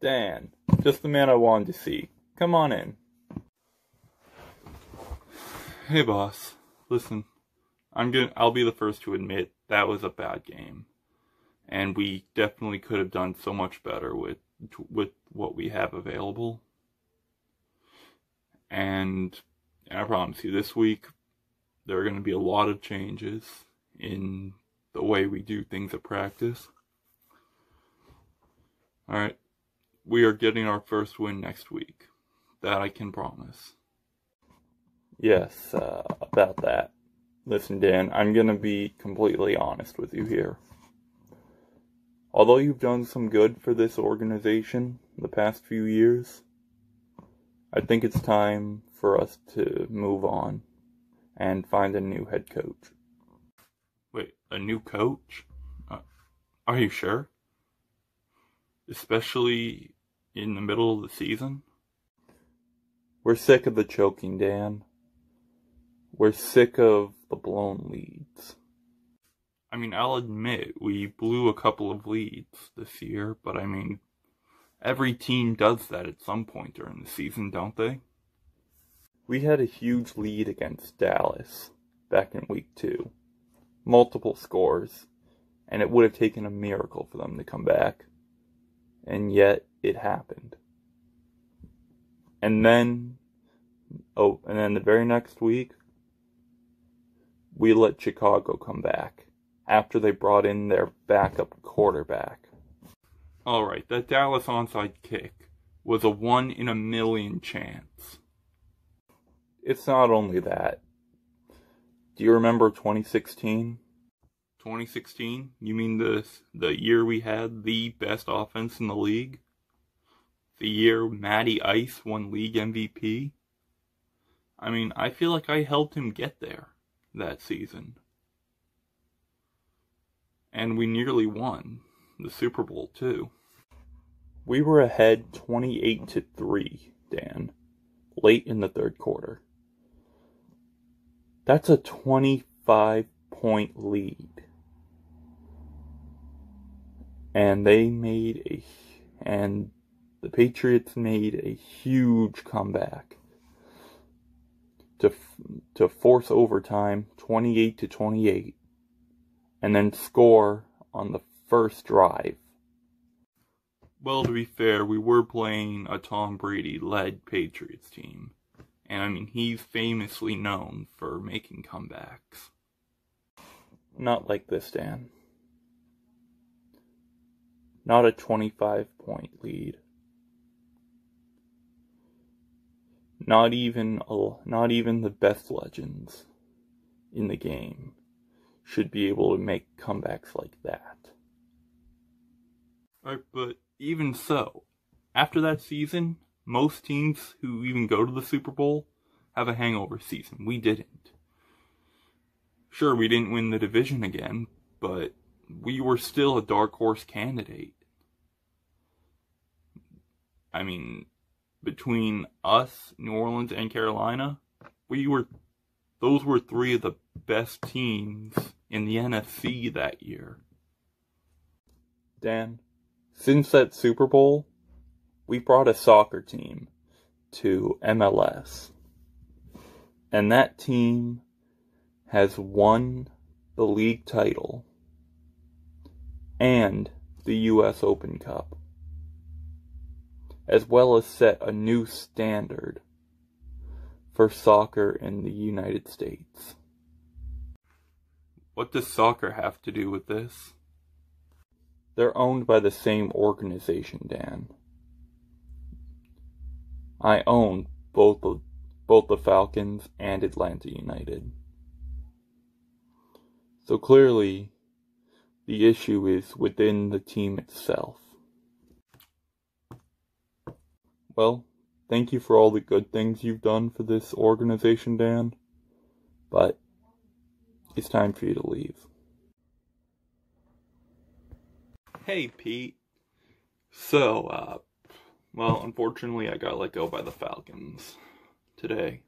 Dan, just the man I wanted to see. Come on in. Hey boss, listen, I'll be the first to admit that was a bad game. And we definitely could have done so much better with what we have available. And I promise you, this week, there are going to be a lot of changes in the way we do things at practice. Alright, we are getting our first win next week. That I can promise. Yes, about that. Listen, Dan, I'm going to be completely honest with you here. Although you've done some good for this organization the past few years, I think it's time for us to move on and find a new head coach. Wait, a new coach? Are you sure? Especially in the middle of the season? We're sick of the choking, Dan. We're sick of the blown leads. I mean, I'll admit, we blew a couple of leads this year, but I mean, every team does that at some point during the season, don't they? We had a huge lead against Dallas back in week 2. Multiple scores, and it would have taken a miracle for them to come back. And yet, it happened. And then the very next week, we let Chicago come back after they brought in their backup quarterback. Alright, that Dallas onside kick was a 1 in a million chance. It's not only that. Do you remember 2016? 2016? You mean the year we had the best offense in the league? The year Matty Ice won league MVP? I mean, I feel like I helped him get there that season. And we nearly won the Super Bowl too. We were ahead 28-3, Dan, late in the third quarter. That's a 25-point lead. And the Patriots made a huge comeback to force overtime 28-28 and then score on the first drive. Well, to be fair, we were playing a Tom Brady-led Patriots team. And I mean, he's famously known for making comebacks. Not like this, Dan. Not a 25-point lead. Not even the best legends in the game should be able to make comebacks like that. Right, but even so, after that season, most teams who even go to the Super Bowl have a hangover season. We didn't. Sure, we didn't win the division again, but we were still a dark horse candidate. I mean, between us, New Orleans, and Carolina, those were 3 of the best teams in the NFC that year. Dan, since that Super Bowl, we brought a soccer team to MLS. And that team has won the league title and the US Open Cup, as well as set a new standard for soccer in the United States. What does soccer have to do with this? They're owned by the same organization, Dan. I own both the Falcons and Atlanta United. So clearly, the issue is within the team itself. Well, thank you for all the good things you've done for this organization, Dan. But it's time for you to leave. Hey, Pete. So, well, unfortunately, I got let go by the Falcons today.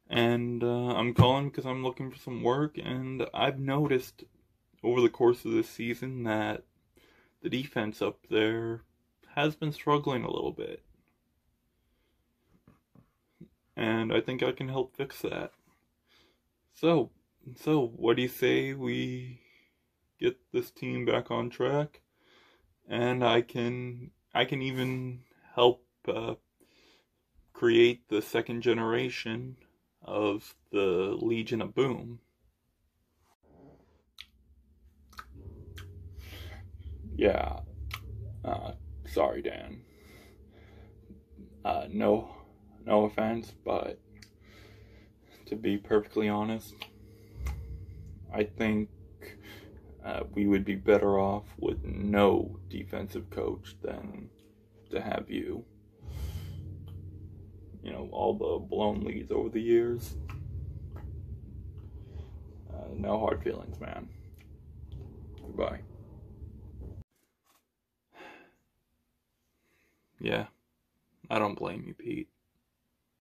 And I'm calling because I'm looking for some work, and I've noticed over the course of this season that the defense up there has been struggling a little bit. And I think I can help fix that. So what do you say we get this team back on track? And I can even help create the second generation of the Legion of Boom. Yeah, sorry, Dan. No offense, but to be perfectly honest, I think we would be better off with no defensive coach than to have you. You know, all the blown leads over the years. No hard feelings, man. Goodbye. Yeah, I don't blame you, Pete.